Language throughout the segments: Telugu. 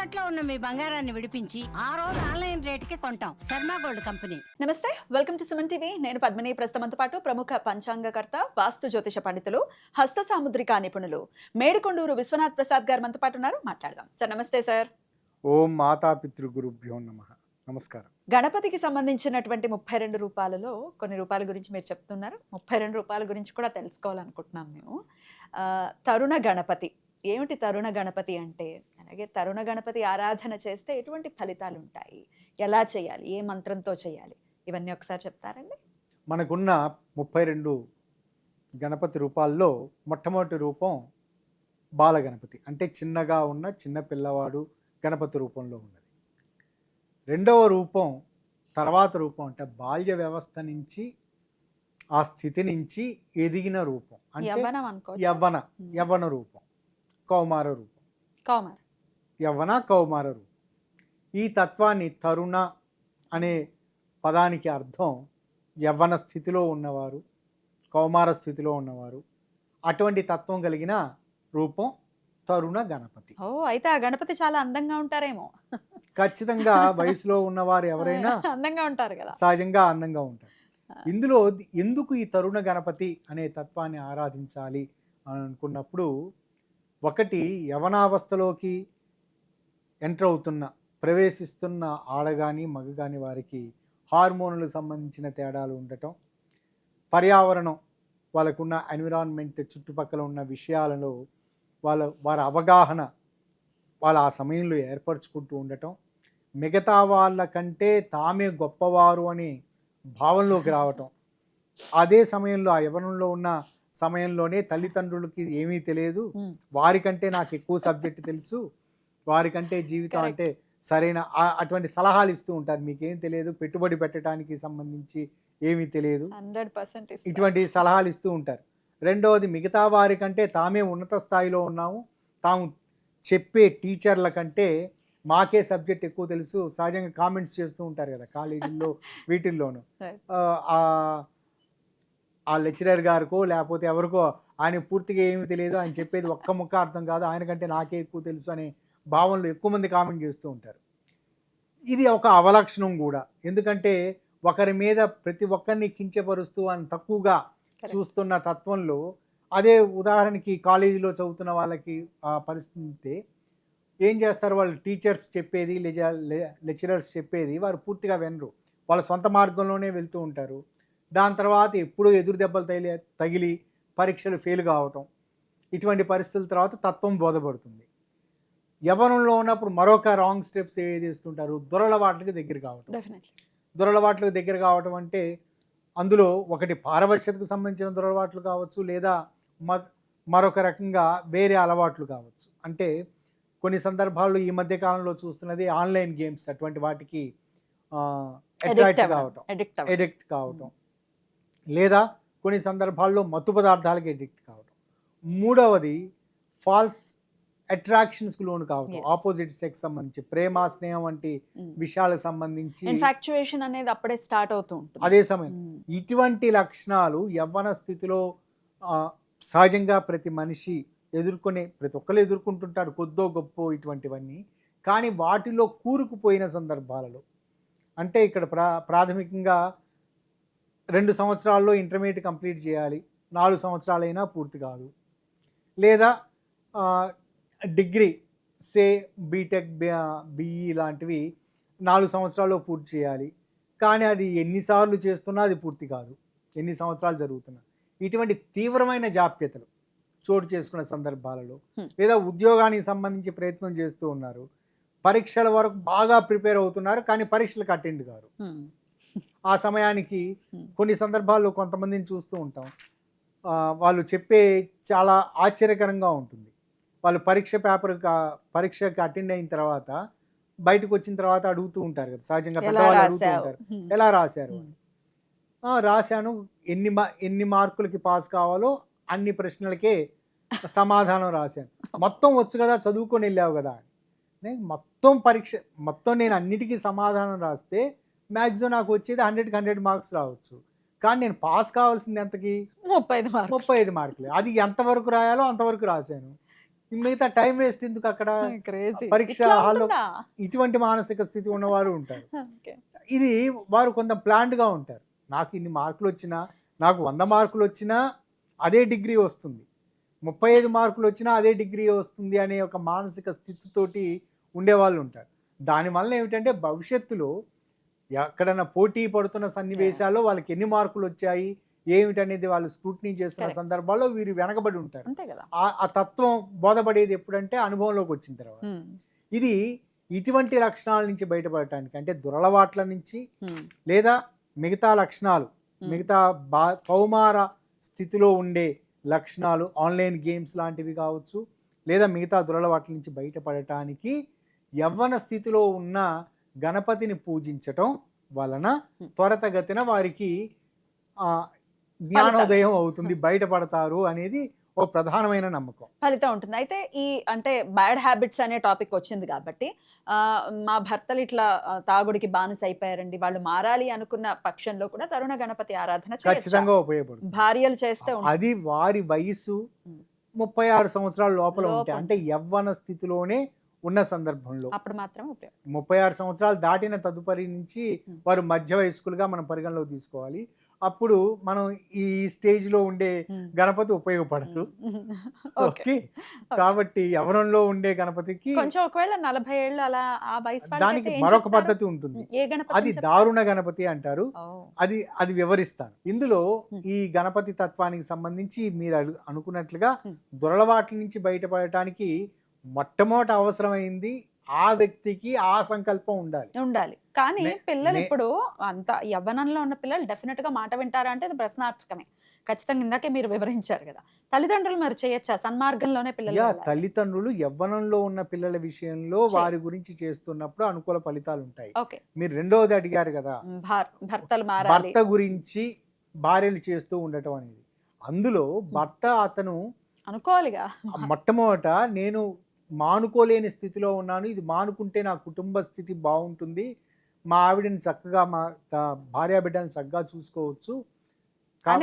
తాకట్లో ఉన్న మీ బంగారాన్ని విడిపించి ఆ రోజు ఆన్లైన్ రేటుకి కొంటాం. Sharma gold company. నమస్తే, వెల్కమ్ టు సుమన్ టీవీ. నేను పద్మిని. ప్రస్తుతంతో పాటు ప్రముఖ పంచాంగకర్త, వాస్తు జ్యోతిష పండితులు, హస్త సాముద్రిక నిపుణులు మేడికొండూరు విశ్వనాథ్ ప్రసాద్ గారు మనతో పాటు ఉన్నారు. మాట్లాడదాం. సార్ నమస్తే సార్. ఓం మాతాపితృగురుభ్యో నమః. నమస్కారం. గణపతికి సంబంధించినటువంటి 32 రూపాయలలో కొన్ని రూపాయల గురించి మీరు చెప్తున్నారు. 32 రూపాయల గురించి కూడా తెలుసుకోవాలనుకుంటున్నాం మేము. తరుణ గణపతి ఏమిటి? తరుణ గణపతి అంటే, అలాగే తరుణ గణపతి ఆరాధన చేస్తే ఎటువంటి ఫలితాలు ఉంటాయి, ఎలా చేయాలి, ఏ మంత్రంతో చేయాలి, ఇవన్నీ ఒకసారి చెప్తారండి? మనకున్న 32 గణపతి రూపాల్లో మొట్టమొదటి రూపం బాలగణపతి, అంటే చిన్నగా ఉన్న చిన్న పిల్లవాడు గణపతి రూపంలో ఉన్నది. రెండవ రూపం తర్వాత రూపం అంటే బాల్య వ్యవస్థ నుంచి ఆ స్థితి నుంచి ఎదిగిన రూపం, అంటే యవ్వన రూపం, కౌమార రూపం, యవ్వన కౌమార రూపం. ఈ తత్వాన్ని తరుణ అనే పదానికి అర్థం యవ్వన స్థితిలో ఉన్నవారు, కౌమార స్థితిలో ఉన్నవారు. అటువంటి తత్వం కలిగిన రూపం తరుణ గణపతి. అయితే ఆ గణపతి చాలా అందంగా ఉంటారేమో. ఖచ్చితంగా వయసులో ఉన్నవారు ఎవరైనా అందంగా ఉంటారు కదా, సహజంగా అందంగా ఉంటారు. ఇందులో ఎందుకు ఈ తరుణ గణపతి అనే తత్వాన్ని ఆరాధించాలి అని అనుకున్నప్పుడు, ఒకటి యవనావస్థలోకి ఎంటర్ అవుతున్న ప్రవేశిస్తున్న ఆడగాని మగ కానీ వారికి హార్మోన్లకు సంబంధించిన తేడాలు ఉండటం, పర్యావరణం, వాళ్ళకున్న ఎన్విరాన్మెంట్, చుట్టుపక్కల ఉన్న విషయాలలో వారి అవగాహన వాళ్ళు ఆ సమయంలో ఏర్పరచుకుంటూ ఉండటం, మిగతా వాళ్ళకంటే తామే గొప్పవారు అనే భావనలోకి రావటం, అదే సమయంలో ఆ యవ్వనంలో ఉన్న సమయంలోనే తల్లిదండ్రులకి ఏమీ తెలియదు, వారికంటే నాకు ఎక్కువ సబ్జెక్ట్ తెలుసు, వారికంటే జీవితం అంటే సరైన అటువంటి సలహాలు ఇస్తూ ఉంటారు. మీకేం తెలియదు, పెట్టుబడి పెట్టడానికి సంబంధించి ఏమీ తెలియదు, 100% ఇటువంటి సలహాలు ఇస్తూ ఉంటారు. రెండవది, మిగతా వారికంటే తామే ఉన్నత స్థాయిలో ఉన్నాము, తాము చెప్పే టీచర్ల కంటే మాకే సబ్జెక్ట్ ఎక్కువ తెలుసు, సహజంగా కామెంట్స్ చేస్తూ ఉంటారు కదా కాలేజీల్లో వీటిల్లోనూ. ఆ లెక్చరర్ గారికో లేకపోతే ఎవరికో ఆయన పూర్తిగా ఏమీ తెలియదు, ఆయన చెప్పేది ఒక్క ముక్క అర్థం కాదు, ఆయన కంటే నాకే ఎక్కువ తెలుసు అనే భావనలో ఎక్కువ మంది కామెంట్ చేస్తూ ఉంటారు. ఇది ఒక అవలక్షణం కూడా. ఎందుకంటే ఒకరి మీద ప్రతి ఒక్కరిని కించపరుస్తూ అని తక్కువగా చూస్తున్న తత్వంలో, అదే ఉదాహరణకి కాలేజీలో చదువుతున్న వాళ్ళకి ఆ పరిస్థితి ఉంటే ఏం చేస్తారు, వాళ్ళు టీచర్స్ చెప్పేది లెక్చరర్స్ చెప్పేది వారు పూర్తిగా వినరు, వాళ్ళ సొంత మార్గంలోనే వెళ్తూ ఉంటారు. దాని తర్వాత ఎప్పుడూ ఎదురు దెబ్బలు తగిలి పరీక్షలు ఫెయిల్ కావటం, ఇటువంటి పరిస్థితుల తర్వాత తత్వం బోధపడుతుంది. యవ్వనంలో ఉన్నప్పుడు మరొక రాంగ్ స్టెప్స్ ఏది ఇస్తుంటారు, దురలవాట్లకి దగ్గర కావటం. దురలవాట్లకు దగ్గర కావటం అంటే అందులో ఒకటి పారవశ్యతకు సంబంధించిన దురలవాట్లు కావచ్చు, లేదా మరొక రకంగా వేరే అలవాట్లు కావచ్చు. అంటే కొన్ని సందర్భాల్లో ఈ మధ్య కాలంలో చూస్తున్నది ఆన్లైన్ గేమ్స్, అటువంటి వాటికి ఎడిక్ట్ కావటం, లేదా కొన్ని సందర్భాల్లో మత్తు పదార్థాలకి ఎడిక్ట్ కావటం. మూడవది ఫాల్స్ అట్రాక్షన్స్కి లోను కావటం, ఆపోజిట్ సెక్స్ సంబంధించి ప్రేమ స్నేహం వంటి విషయాలకు సంబంధించి ఇన్ఫాక్చుయేషన్ అనేది అప్పుడే స్టార్ట్ అవుతూ ఉంటుంది అదే సమయం. ఇటువంటి లక్షణాలు యవ్వన స్థితిలో సహజంగా ప్రతి మనిషి ప్రతి ఒక్కరు ఎదుర్కొంటుంటారు, కొద్దో గొప్ప ఇటువంటివన్నీ. కానీ వాటిలో కూరుకుపోయిన సందర్భాలలో, అంటే ఇక్కడ ప్రాథమికంగా 2 సంవత్సరాల్లో ఇంటర్మీడియట్ కంప్లీట్ చేయాలి, 4 సంవత్సరాలైనా పూర్తి కాదు, లేదా డిగ్రీ బీటెక్ బిఈ లాంటివి 4 సంవత్సరాల్లో పూర్తి చేయాలి, కానీ అది ఎన్నిసార్లు చేస్తున్నా అది పూర్తి కాదు, ఎన్ని సంవత్సరాలు జరుగుతున్నా. ఇటువంటి తీవ్రమైన జాప్యతలు చోటు చేసుకున్న సందర్భాలలో, లేదా ఉద్యోగానికి సంబంధించి ప్రయత్నం చేస్తూ ఉన్నారు, పరీక్షల వరకు బాగా ప్రిపేర్ అవుతున్నారు, కానీ పరీక్షలకు అటెండ్ కారు. ఆ సమయానికి కొన్ని సందర్భాల్లో కొంతమందిని చూస్తూ ఉంటాం, వాళ్ళు చెప్పే చాలా ఆశ్చర్యకరంగా ఉంటుంది. వాళ్ళు పరీక్షకి అటెండ్ అయిన తర్వాత బయటకు వచ్చిన తర్వాత అడుగుతూ ఉంటారు కదా, సహజంగా పెద్దవాళ్ళు అడుగుతూ ఉంటారు, ఎలా రాశారు అని. రాశాను, ఎన్ని మార్కులకి పాస్ కావాలో అన్ని ప్రశ్నలకే సమాధానం రాశాను, మొత్తం వచ్చు కదా, చదువుకొని వెళ్ళావు కదా అని. మొత్తం నేను అన్నిటికీ సమాధానం రాస్తే మ్యాక్సిమం నాకు వచ్చేది 100కి 100 మార్క్స్ రావచ్చు, కానీ నేను పాస్ కావాల్సింది ఎంతకి 35 మార్కులు. అది ఎంతవరకు రాయాలో అంతవరకు రాశాను. మిగతా టైం వేస్ట్ ఎందుకు అక్కడ? క్రేజీ. పరీక్ష హాల్లో ఇటువంటి మానసిక స్థితి ఉన్నవారు ఉంటారు. ఇది వారు కొంత ప్లాన్డ్గా ఉంటారు. నాకు ఇన్ని మార్కులు వచ్చినా, నాకు 100 మార్కులు వచ్చినా అదే డిగ్రీ వస్తుంది, 35 మార్కులు వచ్చినా అదే డిగ్రీ వస్తుంది అనే ఒక మానసిక స్థితితోటి ఉండేవాళ్ళు ఉంటారు. దానివల్ల ఏమిటంటే భవిష్యత్తులో ఎక్కడైనా పోటీ పడుతున్న సన్నివేశాల్లో వాళ్ళకి ఎన్ని మార్కులు వచ్చాయి ఏమిటనేది వాళ్ళు స్క్రూటినీ చేస్తున్న సందర్భాల్లో వీరు వెనకబడి ఉంటారు. ఆ తత్వం బోధపడేది ఎప్పుడంటే అనుభవంలోకి వచ్చిన తర్వాత. ఇది ఇటువంటి లక్షణాల నుంచి బయటపడటానికి, అంటే దురలవాట్ల నుంచి లేదా మిగతా లక్షణాలు, మిగతా కౌమార స్థితిలో ఉండే లక్షణాలు, ఆన్లైన్ గేమ్స్ లాంటివి కావచ్చు, లేదా మిగతా దురలవాట్ల నుంచి బయటపడటానికి యవ్వన స్థితిలో ఉన్న గణపతిని పూజించటం వలన త్వరతగతిన వారికి జ్ఞానోదయం అవుతుంది, బయటపడతారు అనేది ఒక ప్రధానమైన నమ్మకం, ఫలితం ఉంటుంది. అయితే ఈ అంటే బ్యాడ్ హ్యాబిట్స్ అనే టాపిక్ వచ్చింది కాబట్టి మా భర్తలు ఇట్లా తాగుడికి బానిస అయిపోయారండి, వాళ్ళు మారాలి అనుకున్న పక్షంలో కూడా తరుణ గణపతి ఆరాధన ఖచ్చితంగా ఉపయోగపడుతుంది. భార్యలు చేస్తే అది వారి వయసు 36 సంవత్సరాల లోపల ఉంటే, అంటే యవ్వన స్థితిలోనే ఉన్న సందర్భంలో అప్పుడు మాత్రం 36 సంవత్సరాలు దాటిన తదుపరి నుంచి వారు మధ్య వయస్కులుగా మనం పరిగణలోకి తీసుకోవాలి. అప్పుడు మనం ఈ స్టేజ్ లో ఉండే గణపతి ఉపయోగపడదు. ఓకే, కాబట్టి యవ్వనంలో ఉండే గణపతికి కొంచెం ఒకవేళ 40 ఏళ్ళు అలా ఆ వయసు దానికి మరొక పద్ధతి ఉంటుంది, అది దారుణ గణపతి అంటారు. అది వివరిస్తాను. ఇందులో ఈ గణపతి తత్వానికి సంబంధించి మీరు అనుకున్నట్లుగా దురలవాట్ల నుంచి బయటపడటానికి మొట్టమొదటి అవసరమైంది ఆ వ్యక్తికి ఆ సంకల్పం ఉండాలి. కానీ పిల్లలు ఇప్పుడు అంత యవ్వనంలో ఉన్న పిల్లలు డెఫినెట్ గా మాట వింటారా అంటే అది ప్రశ్నార్థకమే. ఖచ్చితంగా ఇందాకే మీరు వివరించారు కదా, తల్లిదండ్రులు మరి చేయొచ్చా సన్మార్గంలోనే పిల్లలు? తల్లిదండ్రులు యవ్వనంలో ఉన్న పిల్లల విషయంలో వారి గురించి చేస్తున్నప్పుడు అనుకూల ఫలితాలు ఉంటాయి. మీరు రెండవది అడిగారు కదా, భర్త గురించి భార్యలు చేస్తూ ఉండటం అనేది. అందులో భర్త అతను అనుకోవాలిగా, మొట్టమొదట నేను మానుకోలేని స్థితిలో ఉన్నాను, ఇది మానుకుంటే నా కుటుంబ స్థితి బాగుంటుంది, మా ఆవిడని చక్కగా, మా భార్య బిడ్డని చక్కగా చూసుకోవచ్చు,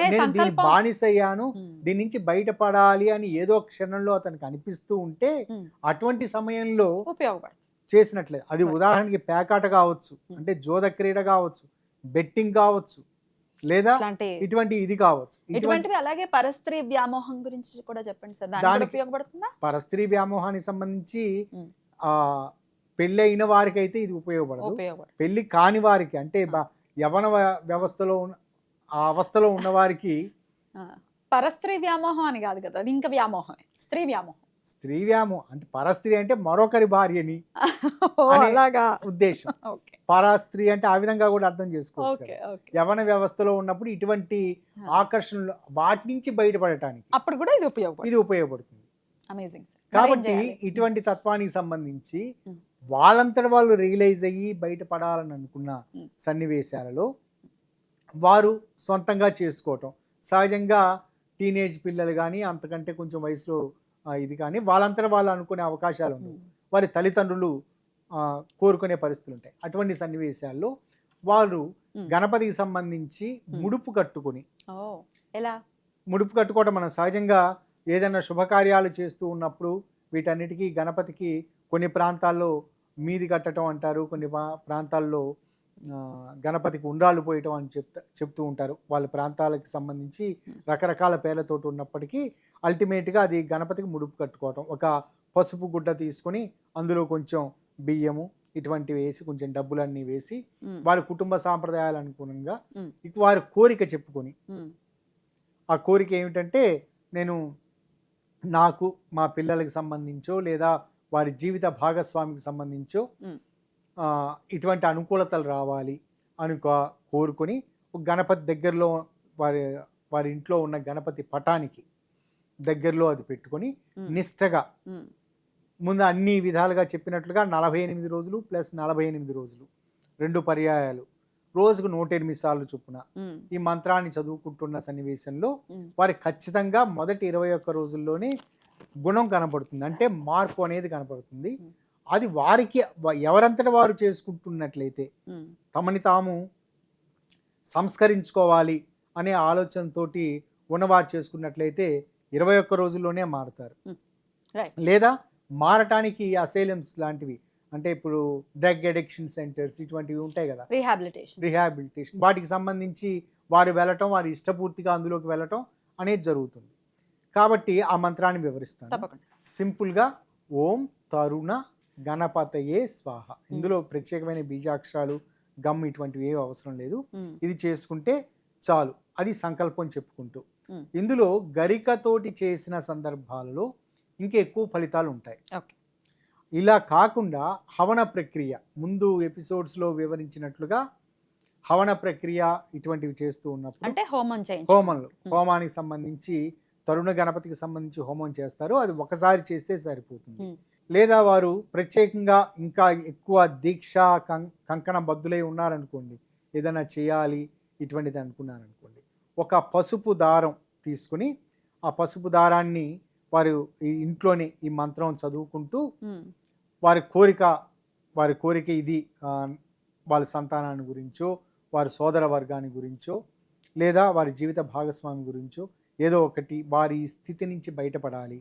నేను దీన్ని బానిసయ్యాను, దీని నుంచి బయటపడాలి అని ఏదో క్షణంలో అతనికి అనిపిస్తూ ఉంటే అటువంటి సమయంలో చేసినట్లే. అది ఉదాహరణకి పేకాట కావచ్చు, అంటే జోద క్రీడ కావచ్చు, బెట్టింగ్ కావచ్చు, లేదా ఇటువంటి ఇది కావచ్చు. ఇటువంటివి అలాగే పరస్త్రీ వ్యామోహం గురించి కూడా చెప్పండి సార్, దానికి ఉపయోగపడుతుందా? పరస్త్రీ వ్యామోహానికి సంబంధించి పెళ్లి అయిన వారికి అయితే ఇది ఉపయోగపడదు. పెళ్లి కాని వారికి, అంటే యవన వ్యవస్థలో ఆ అవస్థలో ఉన్న వారికి పరస్త్రీ వ్యామోహం అని కాదు కదా, అది ఇంకా వ్యామోహం, స్త్రీ వ్యామోహం. స్త్రీ వ్యామోహం అంటే పరస్త్రీ అంటే మరొకరి భార్యని ఉద్దేశం. పరస్త్రీ అంటే ఆ విధంగా కూడా అర్థం చేసుకోవచ్చు. యవన వ్యవస్థలో ఉన్నప్పుడు ఇటువంటి ఆకర్షణలు వాటి నుంచి బయటపడటానికి అప్పుడు కూడా ఇది ఉపయోగపడుతుంది. కాబట్టి ఇటువంటి తత్వానికి సంబంధించి వాళ్ళంతట వాళ్ళు రియలైజ్ అయ్యి బయటపడాలని అనుకున్న సన్నివేశాలలో వారు సొంతంగా చేసుకోవటం, సహజంగా టీనేజ్ పిల్లలు కానీ అంతకంటే కొంచెం వయసులో ఇది కానీ వాళ్ళంతటా వాళ్ళు అనుకునే అవకాశాలు ఉన్నాయి, వారి తల్లిదండ్రులు కోరుకునే పరిస్థితులు ఉంటాయి. అటువంటి సన్నివేశాల్లో వారు గణపతికి సంబంధించి ముడుపు కట్టుకొని, ఎలా ముడుపు కట్టుకోవడం మనం సహజంగా ఏదైనా శుభకార్యాలు చేస్తూ ఉన్నప్పుడు వీటన్నిటికీ గణపతికి కొన్ని ప్రాంతాల్లో మీది కట్టడం అంటారు, కొన్ని ప్రాంతాల్లో గణపతికి ఉండ్రాళ్ళు పోయటం అని చెప్తూ ఉంటారు. వాళ్ళ ప్రాంతాలకు సంబంధించి రకరకాల పేర్లతోటి ఉన్నప్పటికీ అల్టిమేట్గా అది గణపతికి ముడుపు కట్టుకోవటం, ఒక పసుపు గుడ్డ తీసుకొని అందులో కొంచెం బియ్యము ఇటువంటివి వేసి కొంచెం డబ్బులన్నీ వేసి వారి కుటుంబ సాంప్రదాయాలు అనుగుణంగా వారి కోరిక చెప్పుకొని, ఆ కోరిక ఏమిటంటే నేను నాకు మా పిల్లలకి సంబంధించో లేదా వారి జీవిత భాగస్వామికి సంబంధించో ఇటువంటి అనుకూలతలు రావాలి అని కోరుకొని గణపతి దగ్గరలో వారి ఇంట్లో ఉన్న గణపతి పటానికి దగ్గరలో అది పెట్టుకొని నిష్టగా ముందు అన్ని విధాలుగా చెప్పినట్లుగా 48 రోజులు ప్లస్ 48 రోజులు 2 పర్యాయాలు రోజుకు 108 సార్లు చొప్పున ఈ మంత్రాన్ని చదువుకుంటున్న సన్నివేశంలో వారి ఖచ్చితంగా మొదటి 21 రోజుల్లోనే గుణం కనపడుతుంది, అంటే మార్పు అనేది కనపడుతుంది. అది వారికి ఎవరంతటా వారు చేసుకుంటున్నట్లయితే, తమని తాము సంస్కరించుకోవాలి అనే ఆలోచనతోటి ఉన్నవారు చేసుకున్నట్లయితే 21 రోజుల్లోనే మారుతారు. Right. లేదా మారటానికి అసైలమ్స్ లాంటివి, అంటే ఇప్పుడు డ్రగ్ అడిక్షన్ సెంటర్స్ ఇటువంటివి ఉంటాయి కదా, రీహాబిలిటేషన్, వాటికి సంబంధించి వారు వెళ్ళటం, వారి ఇష్టపూర్తిగా అందులోకి వెళ్ళటం అనేది జరుగుతుంది. కాబట్టి ఆ మంత్రాన్ని వివరిస్తాను. తప్పకుండా. సింపుల్గా ఓం తరుణ గణపతయే స్వాహ. ఇందులో ప్రత్యేకమైన బీజాక్షరాలు, గమ్ ఇటువంటివి ఏవి అవసరం లేదు. ఇది చేసుకుంటే చాలు. అది సంకల్పం చెప్పుకుంటూ. ఇందులో గరికతోటి చేసిన సందర్భాలలో ఇంకా ఎక్కువ ఫలితాలు ఉంటాయి. ఇలా కాకుండా హవన ప్రక్రియ, ముందు ఎపిసోడ్స్లో వివరించినట్లుగా హవన ప్రక్రియ ఇటువంటివి చేస్తూ ఉన్నప్పుడు, అంటే హోమానికి సంబంధించి తరుణ గణపతికి సంబంధించి హోమం చేస్తారు. అది ఒకసారి చేస్తే సరిపోతుంది. లేదా వారు ప్రత్యేకంగా ఇంకా ఎక్కువ దీక్ష కంకణ బద్దులై ఉన్నారనుకోండి, ఏదైనా చేయాలి ఇటువంటిది అనుకున్నారనుకోండి, ఒక పసుపు దారం తీసుకుని ఆ పసుపు దారాన్ని వారు ఈ ఇంట్లోనే ఈ మంత్రం చదువుకుంటూ వారి కోరిక ఇది, వాళ్ళ సంతానాన్ని గురించో, వారి సోదర వర్గాన్ని గురించో, లేదా వారి జీవిత భాగస్వామి గురించో ఏదో ఒకటి, వారి స్థితి నుంచి బయటపడాలి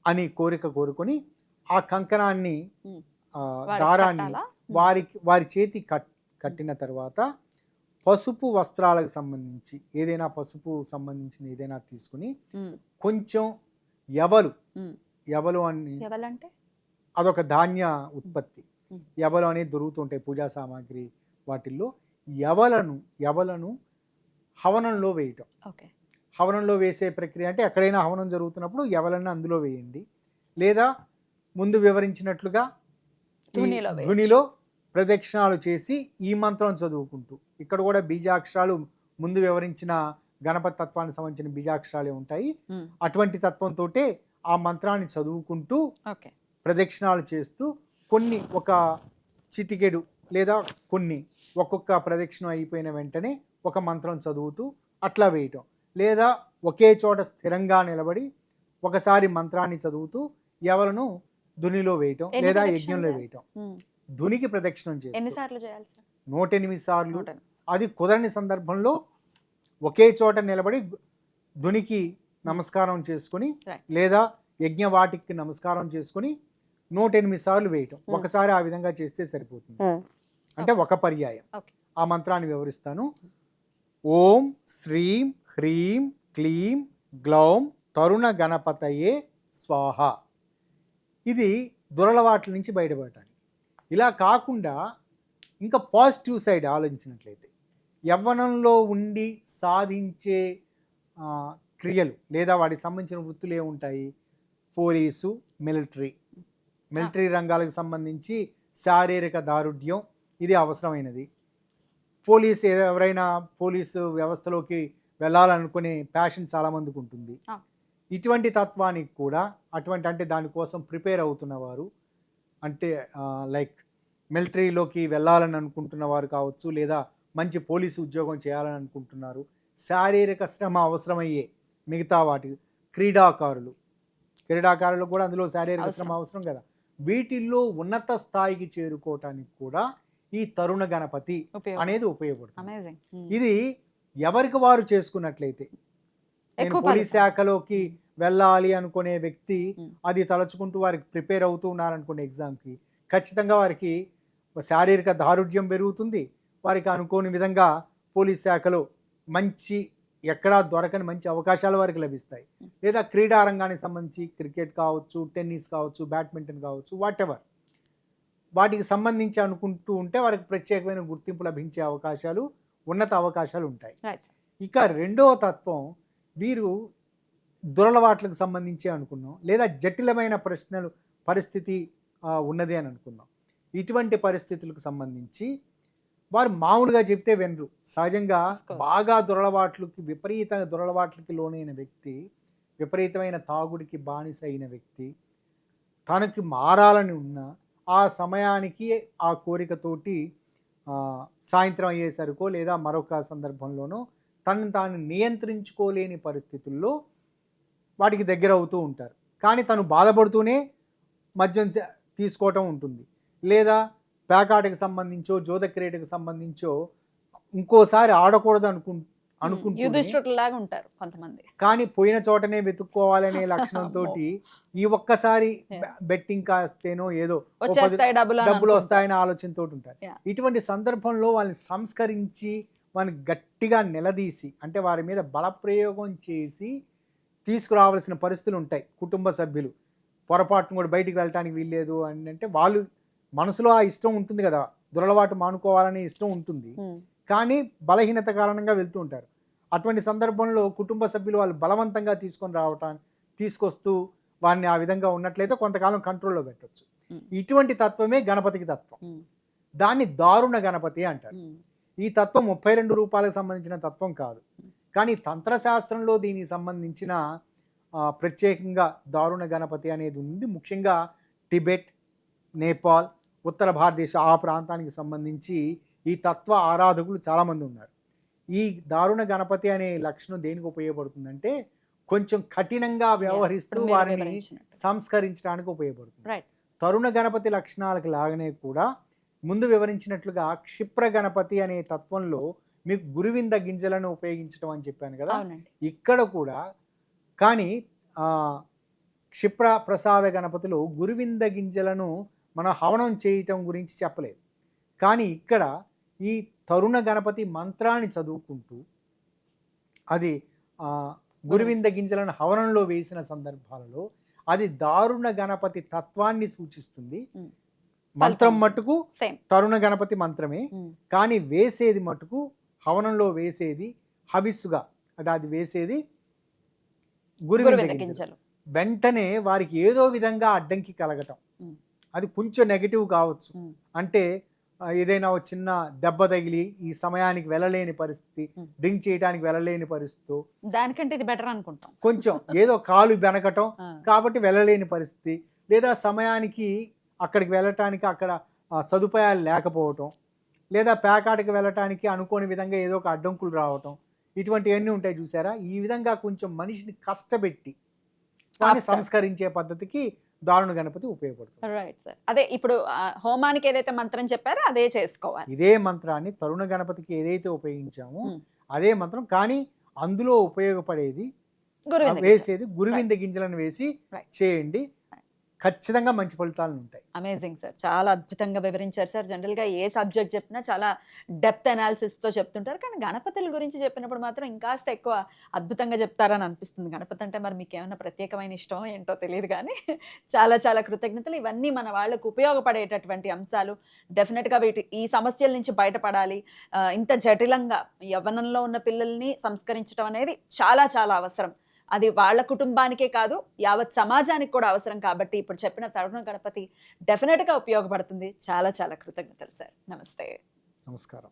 అని కోరుకొని ఆ కంకణాన్ని, దారాన్ని వారి చేతి కట్టిన తర్వాత పసుపు వస్త్రాలకు సంబంధించి ఏదైనా పసుపు సంబంధించిన ఏదైనా తీసుకుని కొంచెం ఎవలు అని, అదొక ధాన్య ఉత్పత్తి, ఎవలు అనేది దొరుకుతుంటాయి పూజా సామాగ్రి వాటిల్లో, ఎవలను హవనంలో వేయటం. హవనంలో వేసే ప్రక్రియ అంటే ఎక్కడైనా హవనం జరుగుతున్నప్పుడు ఎవలన్నా అందులో వేయండి, లేదా ముందు వివరించినట్లుగా ధునిలో ప్రదక్షిణాలు చేసి ఈ మంత్రం చదువుకుంటూ, ఇక్కడ కూడా బీజాక్షరాలు ముందు వివరించిన గణపతి తత్వానికి సంబంధించిన బీజాక్షరాలే ఉంటాయి. అటువంటి తత్వంతో ఆ మంత్రాన్ని చదువుకుంటూ ప్రదక్షిణాలు చేస్తూ కొన్ని ఒక చిటికెడు లేదా కొన్ని ఒక్కొక్క ప్రదక్షిణం అయిపోయిన వెంటనే ఒక మంత్రం చదువుతూ అట్లా వేయటం, లేదా ఒకే చోట స్థిరంగా నిలబడి ఒకసారి మంత్రాన్ని చదువుతూ ఎవలను ధునిలో వేయటం లేదా యజ్ఞంలో వేయటం. ధునికి ప్రదక్షిణం చేయాలి 108 సార్లు. అది కుదరని సందర్భంలో ఒకే చోట నిలబడి ధునికి నమస్కారం చేసుకుని లేదా యజ్ఞవాటికి నమస్కారం చేసుకుని 108 సార్లు వేయటం. ఒకసారి ఆ విధంగా చేస్తే సరిపోతుంది. అంటే ఒక పర్యాయం. ఆ మంత్రాన్ని వివరిస్తాను. ఓం శ్రీం హ్రీం క్లీం గ్లౌం తరుణ గణపతయే స్వాహ. ఇది దురలవాట్ల నుంచి బయటపడటానికి. ఇలా కాకుండా ఇంకా పాజిటివ్ సైడ్ ఆలోచించినట్లయితే, యవ్వనంలో ఉండి సాధించే క్రియలు లేదా వాటికి సంబంధించిన వృత్తులు ఏముంటాయి, పోలీసు, మిలిటరీ రంగాలకు సంబంధించి శారీరక దారుఢ్యం ఇది అవసరమైనది. ఎవరైనా పోలీసు వ్యవస్థలోకి వెళ్ళాలనుకునే ప్యాషన్ చాలామందికి ఉంటుంది. ఇటువంటి తత్వానికి కూడా అంటే దానికోసం ప్రిపేర్ అవుతున్నవారు, అంటే లైక్ మిలిటరీలోకి వెళ్ళాలని అనుకుంటున్న వారు కావచ్చు, లేదా మంచి పోలీసు ఉద్యోగం చేయాలని అనుకుంటున్నారు, శారీరక శ్రమ అవసరమయ్యే మిగతా వాటి క్రీడాకారులు కూడా అందులో శారీరక శ్రమ అవసరం కదా, వీటిల్లో ఉన్నత స్థాయికి చేరుకోవటానికి కూడా ఈ తరుణ గణపతి అనేది ఉపయోగపడుతుంది. ఇది ఎవరికి వారు చేసుకున్నట్లయితే, పోలీస్ శాఖలోకి వెళ్ళాలి అనుకునే వ్యక్తి అది తలుచుకుంటూ వారికి ప్రిపేర్ అవుతూ ఉన్నారనుకునే ఎగ్జామ్కి, ఖచ్చితంగా వారికి శారీరక దారుఢ్యం పెరుగుతుంది. వారికి అనుకోని విధంగా పోలీస్ శాఖలో ఎక్కడా దొరకని మంచి అవకాశాలు వారికి లభిస్తాయి. లేదా క్రీడా రంగానికి సంబంధించి క్రికెట్ కావచ్చు, టెన్నిస్ కావచ్చు, బ్యాడ్మింటన్ కావచ్చు, వాటెవర్ వాటికి సంబంధించి అనుకుంటూ ఉంటే వారికి ప్రత్యేకమైన గుర్తింపు లభించే అవకాశాలు, ఉన్నత అవకాశాలు ఉంటాయి. ఇక రెండవ తత్వం, వీరు దురలవాట్లకు సంబంధించి అనుకున్నాం, లేదా జటిలమైన పరిస్థితి ఉన్నది అని అనుకున్నాం. ఇటువంటి పరిస్థితులకు సంబంధించి వారు మామూలుగా చెప్తే వినరు. సహజంగా బాగా విపరీత దురలవాట్లకి లోనైన వ్యక్తి, విపరీతమైన తాగుడికి బానిస అయిన వ్యక్తి, తనకి మారాలని ఉన్న ఆ సమయానికి ఆ కోరికతోటి సాయంత్రం అయ్యేసరికో లేదా మరొక సందర్భంలోనో తాను నియంత్రించుకోలేని పరిస్థితుల్లో వాటికి దగ్గర అవుతూ ఉంటారు. కానీ తను బాధపడుతూనే మద్యం తీసుకోవటం ఉంటుంది. లేదా పేకాటకి సంబంధించో జోదక్రీడకి సంబంధించో ఇంకోసారి ఆడకూడదు అనుకుంటూ యుధిష్ఠిరులాగా ఉంటారు కొంతమంది. కానీ పోయిన చోటనే వెతుక్కోవాలనే లక్షణంతో ఈ ఒక్కసారి బెట్టింగ్ కాస్తేనో ఏదో ఓ వచ్చేస్తాయి డబ్బులు డబ్బులు వస్తాయనే ఆలోచనతో ఉంటారు. Yeah. ఇటువంటి సందర్భంలో వాళ్ళని సంస్కరించి వాళ్ళని గట్టిగా నిలదీసి అంటే వారి మీద బలప్రయోగం చేసి తీసుకురావాల్సిన పరిస్థితులు ఉంటాయి. కుటుంబ సభ్యులు పొరపాటును కూడా బయటికి వెళ్ళటానికి వీల్లేదు అని అంటే వాళ్ళు మనసులో ఆ ఇష్టం ఉంటుంది కదా, దురలవాటు మానుకోవాలనే ఇష్టం ఉంటుంది, కానీ బలహీనత కారణంగా వెళ్తూ ఉంటారు. అటువంటి సందర్భంలో కుటుంబ సభ్యులు వాళ్ళు బలవంతంగా తీసుకొస్తూ వారిని ఆ విధంగా ఉన్నట్లయితే కొంతకాలం కంట్రోల్లో పెట్టవచ్చు. ఇటువంటి తత్వమే గణపతికి తత్వం. దాన్ని దారుణ గణపతి అంటారు. ఈ తత్వం 32 రూపాయలకు సంబంధించిన తత్వం కాదు, కానీ తంత్రశాస్త్రంలో దీనికి సంబంధించిన ప్రత్యేకంగా దారుణ గణపతి అనేది ఉంది. ముఖ్యంగా టిబెట్, నేపాల్, ఉత్తర భారతదేశ ఆ ప్రాంతానికి సంబంధించి ఈ తత్వ ఆరాధకులు చాలామంది ఉన్నారు. ఈ దారుణ గణపతి అనే లక్షణం దేనికి ఉపయోగపడుతుందంటే కొంచెం కఠినంగా వ్యవహరిస్తూ వారిని సంస్కరించడానికి ఉపయోగపడుతుంది. తరుణ గణపతి లక్షణాలకు లాగానే కూడా ముందు వివరించినట్లుగా క్షిప్ర గణపతి అనే తత్వంలో మీకు గురువింద గింజలను ఉపయోగించడం అని చెప్పాను కదా, ఇక్కడ కూడా కానీ క్షిప్ర ప్రసాద గణపతిలో గురువింద గింజలను మనం హవనం చేయటం గురించి చెప్పలేదు. కానీ ఇక్కడ ఈ తరుణ గణపతి మంత్రాన్ని చదువుకుంటూ అది గురువింద గింజలను హవనంలో వేసిన సందర్భాలలో అది దారుణ గణపతి తత్వాన్ని సూచిస్తుంది. మంత్రం మట్టుకు తరుణ గణపతి మంత్రమే, కానీ వేసేది మట్టుకు హవనంలో వేసేది హవిస్సుగా అది వేసేది గురువింద గింజలు. వెంటనే వారికి ఏదో విధంగా అడ్డంకి కలగటం, అది కొంచెం నెగిటివ్ కావచ్చు. అంటే ఏదైనా ఒక చిన్న దెబ్బ తగిలి ఈ సమయానికి వెళ్ళలేని పరిస్థితి, డ్రింక్ చేయడానికి వెళ్ళలేని పరిస్థితి, దానికంటే ఇది బెటర్ అనుకుంటాం. కొంచెం ఏదో కాలు బెనకటం కాబట్టి వెళ్ళలేని పరిస్థితి, లేదా సమయానికి అక్కడికి వెళ్ళటానికి అక్కడ సదుపాయాలు లేకపోవటం, లేదా పేకాటకి వెళ్ళటానికి అనుకోని విధంగా ఏదో ఒక అడ్డంకులు రావటం, ఇటువంటివన్నీ ఉంటాయి చూసారా. ఈ విధంగా కొంచెం మనిషిని కష్టపెట్టి వారిని సంస్కరించే పద్ధతికి దారుణ గణపతి ఉపయోగపడుతుంది. Right sir. అదే ఇప్పుడు హోమానికి ఏదైతే మంత్రం చెప్పారో అదే చేసుకోవాలి. ఇదే మంత్రాన్ని తరుణ గణపతికి ఏదైతే ఉపయోగించామో అదే మంత్రం, కానీ అందులో ఉపయోగపడేది వేసేది గురువింద గింజలను వేసి చేయండి, ఖచ్చితంగా మంచి ఫలితాలు ఉంటాయి. అమేజింగ్ సార్, చాలా అద్భుతంగా వివరించారు సార్. జనరల్గా ఏ సబ్జెక్ట్ చెప్పినా చాలా డెప్త్ అనాలిసిస్తో చెప్తుంటారు, కానీ గణపతుల గురించి చెప్పినప్పుడు మాత్రం ఇంకాస్త ఎక్కువ అద్భుతంగా చెప్తారని అనిపిస్తుంది. గణపతి అంటే మరి మీకు ఏమైనా ప్రత్యేకమైన ఇష్టమో ఏంటో తెలియదు, కానీ చాలా చాలా కృతజ్ఞతలు. ఇవన్నీ మన వాళ్ళకు ఉపయోగపడేటటువంటి అంశాలు. డెఫినెట్గా ఈ సమస్యల నుంచి బయటపడాలి. ఇంత జటిలంగా యవ్వనంలో ఉన్న పిల్లల్ని సంస్కరించడం అనేది చాలా చాలా అవసరం. అది వాళ్ళ కుటుంబానికే కాదు, యావత్ సమాజానికి కూడా అవసరం. కాబట్టి ఇప్పుడు చెప్పిన తరుణ గణపతి డెఫినెట్గా ఉపయోగపడుతుంది. చాలా చాలా కృతజ్ఞతలు సార్. నమస్తే. నమస్కారం.